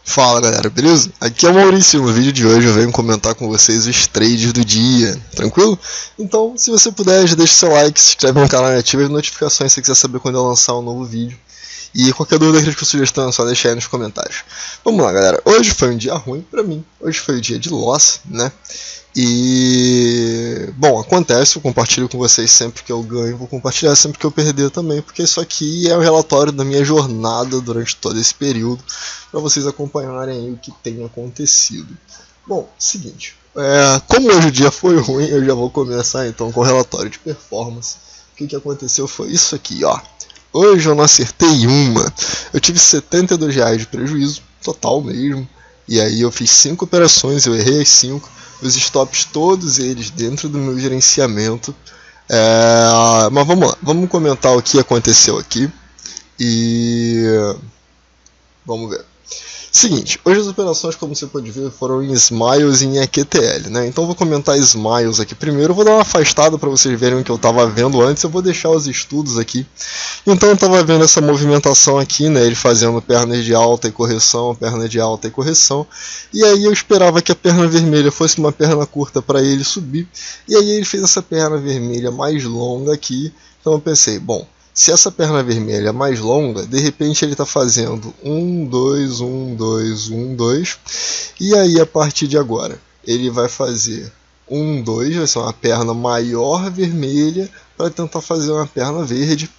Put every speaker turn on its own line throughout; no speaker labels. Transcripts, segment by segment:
Fala galera, beleza? Aqui é o Maurício e no vídeo de hoje eu venho comentar com vocês os trades do dia, tranquilo? Então, se você puder, já deixa seu like, se inscreve no canal e ativa as notificações se você quiser saber quando eu lançar um novo vídeo. E qualquer dúvida, crítica ou sugestão é só deixar aí nos comentários. Vamos lá galera, hoje foi um dia ruim pra mim, hoje foi o dia de loss, né? E, bom, acontece, eu compartilho com vocês sempre que eu ganho, vou compartilhar sempre que eu perder também, porque isso aqui é o relatório da minha jornada durante todo esse período, para vocês acompanharem aí o que tem acontecido. Bom, seguinte, como hoje o dia foi ruim, eu já vou começar então com o relatório de performance. O que aconteceu foi isso aqui, ó. Hoje eu não acertei uma, eu tive R$72 de prejuízo, total mesmo, e aí eu fiz 5 operações, eu errei as 5. Os stops todos eles dentro do meu gerenciamento, mas vamos lá, vamos comentar o que aconteceu aqui e vamos ver. Seguinte, hoje as operações, como você pode ver, foram em Smiles e em EQTL, né? Então eu vou comentar Smiles aqui primeiro, eu vou dar uma afastada para vocês verem o que eu estava vendo antes, eu vou deixar os estudos aqui. Então eu estava vendo essa movimentação aqui, né? Ele fazendo pernas de alta e correção, perna de alta e correção, e aí eu esperava que a perna vermelha fosse uma perna curta para ele subir, e aí ele fez essa perna vermelha mais longa aqui, então eu pensei, bom, se essa perna vermelha é mais longa, de repente ele está fazendo 1, 2, 1, 2, 1, 2. E aí a partir de agora ele vai fazer 1, 2, vai ser uma perna maior vermelha para tentar fazer uma perna verde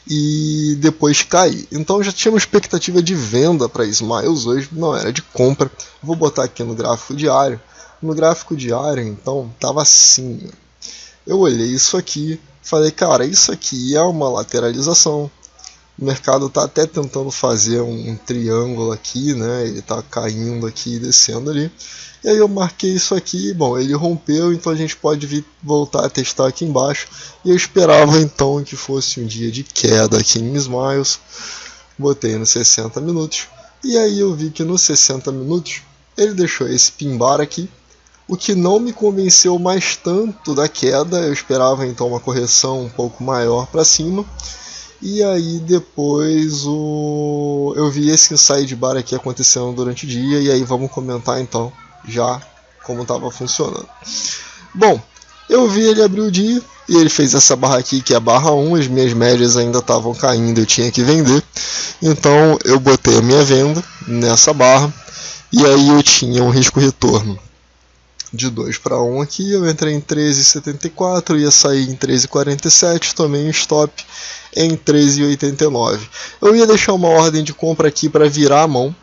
e depois cair. Então já tinha uma expectativa de venda para Smiles hoje, não era de compra. Vou botar aqui no gráfico diário. No gráfico diário então estava assim. Eu olhei isso aqui. Falei, cara, isso aqui é uma lateralização. O mercado está até tentando fazer um triângulo aqui, né? Ele está caindo aqui e descendo ali. E aí eu marquei isso aqui, bom, ele rompeu, então a gente pode voltar a testar aqui embaixo. E eu esperava então que fosse um dia de queda aqui em Smiles. Botei nos 60 minutos. E aí eu vi que nos 60 minutos ele deixou esse pin bar aqui. O que não me convenceu mais tanto da queda, eu esperava então uma correção um pouco maior para cima. E aí depois eu vi esse inside bar aqui acontecendo durante o dia, e aí vamos comentar então já como estava funcionando. Bom, eu vi ele abrir o dia e ele fez essa barra aqui que é a barra 1, as minhas médias ainda estavam caindo, eu tinha que vender. Então eu botei a minha venda nessa barra e aí eu tinha um risco retorno de 2 para 1 aqui, eu entrei em 13,74, ia sair em 13,47, tomei um stop em 13,89. Eu ia deixar uma ordem de compra aqui para virar a mão,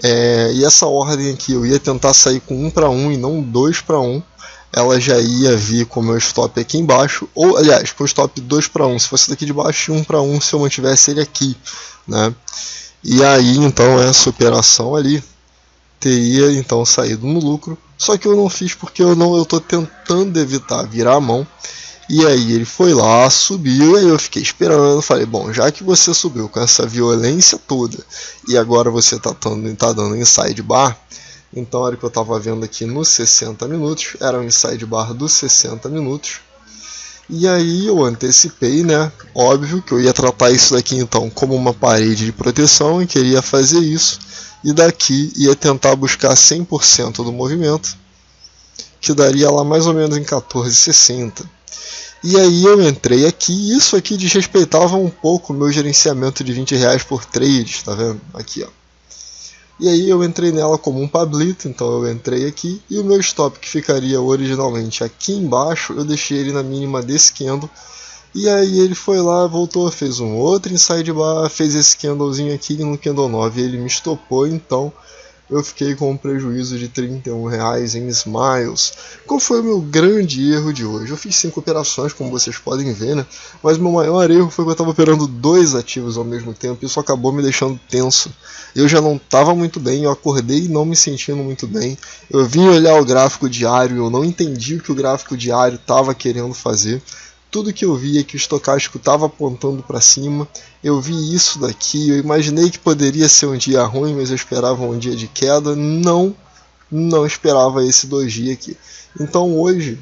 e essa ordem aqui eu ia tentar sair com 1 para 1 e não 2 para 1, ela já ia vir com o meu stop aqui embaixo, ou aliás, com o stop 2 para 1, se fosse daqui de baixo, e 1 para 1 se eu mantivesse ele aqui, né? E aí então essa operação ali teria então saído no lucro. Só que eu não fiz porque eu estou tentando evitar virar a mão. E aí ele foi lá, subiu, e aí eu fiquei esperando. Falei, bom, já que você subiu com essa violência toda e agora você está dando inside bar, então era o que eu estava vendo aqui nos 60 minutos, era um inside bar dos 60 minutos. E aí eu antecipei, né? Óbvio que eu ia tratar isso daqui então como uma parede de proteção e queria fazer isso. E daqui ia tentar buscar 100% do movimento, que daria lá mais ou menos em 14,60. E aí eu entrei aqui, e isso aqui desrespeitava um pouco o meu gerenciamento de R$20 por trade, tá vendo? Aqui, ó. E aí eu entrei nela como um pablito, então eu entrei aqui, e o meu stop que ficaria originalmente aqui embaixo, eu deixei ele na mínima desse candle. E aí ele foi lá, voltou, fez um outro inside bar, fez esse candlezinho aqui no candle 9, ele me estopou, então eu fiquei com um prejuízo de R$31 em Smiles. Qual foi o meu grande erro de hoje? Eu fiz 5 operações, como vocês podem ver, né? Mas o meu maior erro foi que eu estava operando 2 ativos ao mesmo tempo, e isso acabou me deixando tenso. Eu já não estava muito bem, eu acordei não me sentindo muito bem. Eu vim olhar o gráfico diário, eu não entendi o que o gráfico diário estava querendo fazer. Tudo que eu vi é que o estocástico estava apontando para cima. Eu vi isso daqui, eu imaginei que poderia ser um dia ruim, mas eu esperava um dia de queda. Não esperava esse doji aqui. Então hoje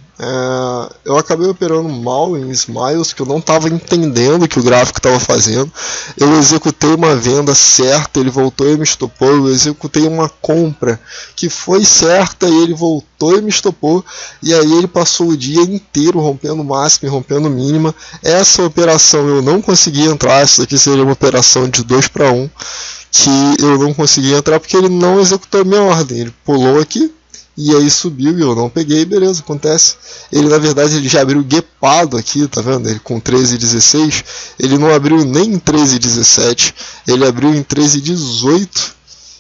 Eu acabei operando mal em Smiles, que eu não estava entendendo o que o gráfico estava fazendo. Eu executei uma venda certa, ele voltou e me estopou. Eu executei uma compra que foi certa e ele voltou e me estopou. E aí ele passou o dia inteiro rompendo máxima e rompendo mínima. Essa operação eu não consegui entrar. Isso daqui seria uma operação de 2 para 1, que eu não consegui entrar porque ele não executou a minha ordem. Ele pulou aqui e aí subiu e eu não peguei, beleza, acontece. Ele na verdade ele já abriu guepado aqui, tá vendo? Ele com 13,16, ele não abriu nem em 13,17, ele abriu em 13,18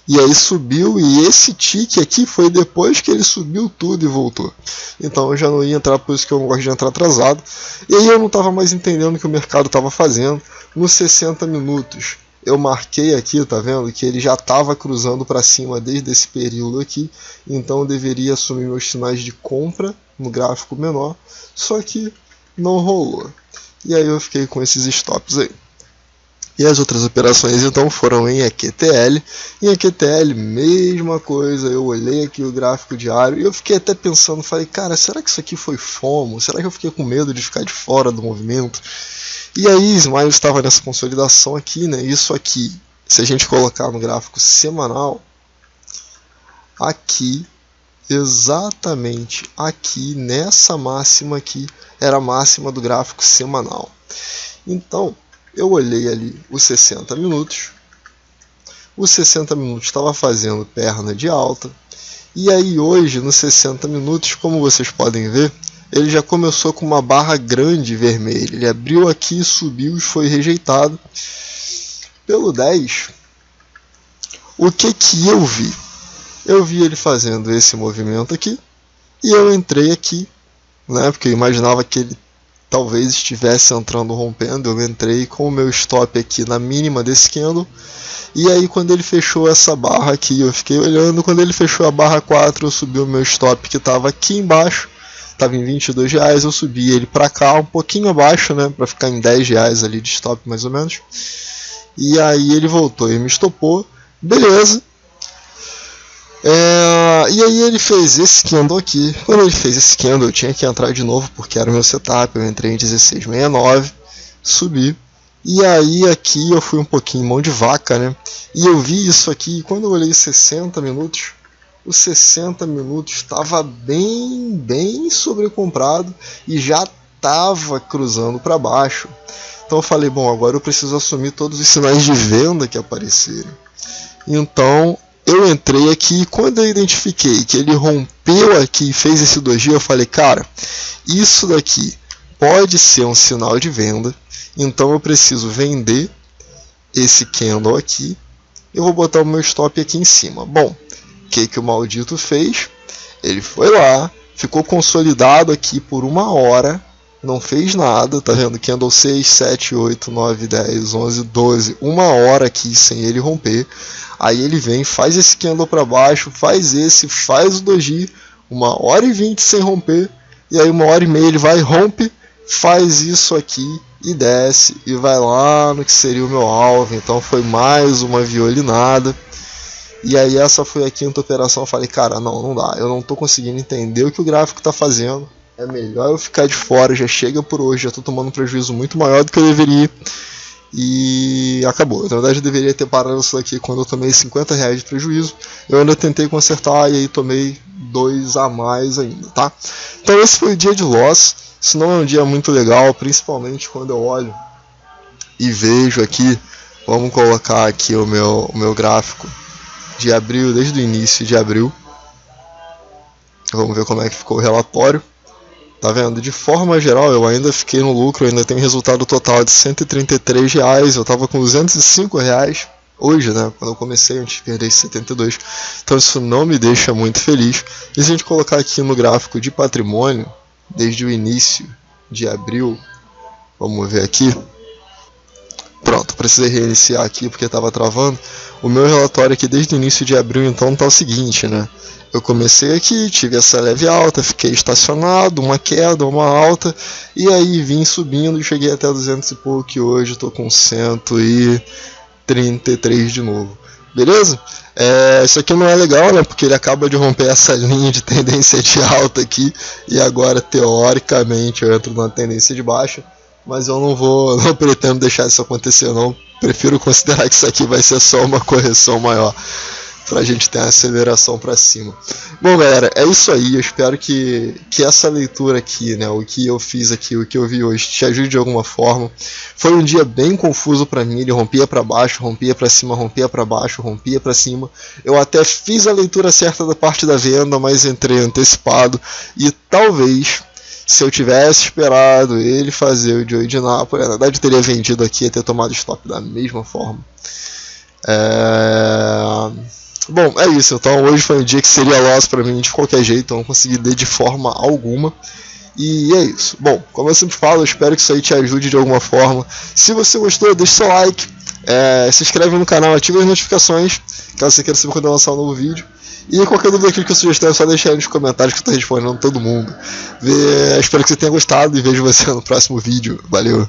e aí subiu, e esse tique aqui foi depois que ele subiu tudo e voltou. Então eu já não ia entrar, por isso que eu não gosto de entrar atrasado. E aí eu não estava mais entendendo o que o mercado estava fazendo. Nos 60 minutos eu marquei aqui, tá vendo, que ele já estava cruzando para cima desde esse período aqui, então eu deveria assumir meus sinais de compra no gráfico menor, só que não rolou. E aí eu fiquei com esses stops aí. E as outras operações então foram em EQTL. Em EQTL, mesma coisa, eu olhei aqui o gráfico diário e eu fiquei até pensando, falei, cara, será que isso aqui foi FOMO? Será que eu fiquei com medo de ficar de fora do movimento? E aí Smiles estava nessa consolidação aqui, né? Isso aqui, se a gente colocar no gráfico semanal, aqui, exatamente aqui, nessa máxima aqui, era a máxima do gráfico semanal. Então, eu olhei ali os 60 minutos, os 60 minutos estava fazendo perna de alta, e aí hoje, nos 60 minutos, como vocês podem ver, ele já começou com uma barra grande vermelha. Ele abriu aqui, subiu e foi rejeitado. Pelo 10, o que eu vi? Eu vi ele fazendo esse movimento aqui e eu entrei aqui, né, porque eu imaginava que ele talvez estivesse entrando rompendo. Eu entrei com o meu stop aqui na mínima desse candle. E aí quando ele fechou essa barra aqui, eu fiquei olhando. Quando ele fechou a barra 4, eu subi o meu stop que estava aqui embaixo. Estava em R$22, eu subi ele para cá um pouquinho abaixo, né, para ficar em R$10 ali de stop mais ou menos. E aí ele voltou e me estopou, beleza. E aí ele fez esse candle aqui. Quando ele fez esse candle eu tinha que entrar de novo porque era o meu setup. Eu entrei em 16,69, subi. E aí aqui eu fui um pouquinho mão de vaca, né? E eu vi isso aqui, quando eu olhei 60 minutos, os 60 minutos estava bem sobrecomprado e já estava cruzando para baixo. Então eu falei, bom, agora eu preciso assumir todos os sinais de venda que aparecerem. Então eu entrei aqui e quando eu identifiquei que ele rompeu aqui e fez esse doji, eu falei, cara, isso daqui pode ser um sinal de venda, então eu preciso vender esse candle aqui. Eu vou botar o meu stop aqui em cima. Bom, o que o maldito fez? Ele foi lá, ficou consolidado aqui por 1 hora, não fez nada, tá vendo? Candle 6, 7, 8, 9, 10, 11, 12, 1 hora aqui sem ele romper. Aí ele vem, faz esse candle para baixo, faz o doji, 1h20 sem romper, e aí 1h30 ele vai, rompe, faz isso aqui e desce, e vai lá no que seria o meu alvo. Então foi mais uma violinada. E aí essa foi a quinta operação. Eu falei, cara, não dá, eu não tô conseguindo entender o que o gráfico tá fazendo, é melhor eu ficar de fora, já chega por hoje, já tô tomando um prejuízo muito maior do que eu deveria. E acabou. Na verdade eu deveria ter parado isso daqui quando eu tomei R$50 de prejuízo. Eu ainda tentei consertar e aí tomei 2 a mais ainda, tá? Então esse foi o dia de loss. Isso não é um dia muito legal, principalmente quando eu olho e vejo aqui, vamos colocar aqui o meu gráfico de abril, desde o início de abril. Vamos ver como é que ficou o relatório. Tá vendo? De forma geral eu ainda fiquei no lucro, eu ainda tenho resultado total de R$133, eu estava com R$205 hoje, né? Quando eu comecei, antes de perder 72. Então isso não me deixa muito feliz. E se a gente colocar aqui no gráfico de patrimônio, desde o início de abril, vamos ver aqui. Pronto, precisei reiniciar aqui porque estava travando. O meu relatório aqui desde o início de abril então tá o seguinte, né? Eu comecei aqui, tive essa leve alta, fiquei estacionado, uma queda, uma alta, e aí vim subindo e cheguei até 200 e pouco, e hoje estou com 133 de novo. beleza? Isso aqui não é legal, né? Porque ele acaba de romper essa linha de tendência de alta aqui e agora teoricamente eu entro numa tendência de baixa, mas eu não pretendo deixar isso acontecer não. Prefiro considerar que isso aqui vai ser só uma correção maior pra gente ter uma aceleração pra cima. Bom, galera, é isso aí. Eu espero que essa leitura aqui, né, o que eu fiz aqui, o que eu vi hoje, te ajude de alguma forma. Foi um dia bem confuso pra mim. Ele rompia pra baixo, rompia pra cima, rompia pra baixo, rompia pra cima. Eu até fiz a leitura certa da parte da venda, mas entrei antecipado. E talvez, se eu tivesse esperado ele fazer o Joey de Nápoles, na verdade eu teria vendido aqui e ter tomado stop da mesma forma. Bom, é isso. Então hoje foi um dia que seria loss pra mim de qualquer jeito, eu não consegui ler de forma alguma. E é isso. Bom, como eu sempre falo, eu espero que isso aí te ajude de alguma forma. Se você gostou, deixa seu like, se inscreve no canal, ativa as notificações, caso você queira saber quando eu lançar um novo vídeo. E qualquer dúvida, crítica ou sugestão é só deixar aí nos comentários que eu estou respondendo todo mundo. Espero que você tenha gostado e vejo você no próximo vídeo. Valeu!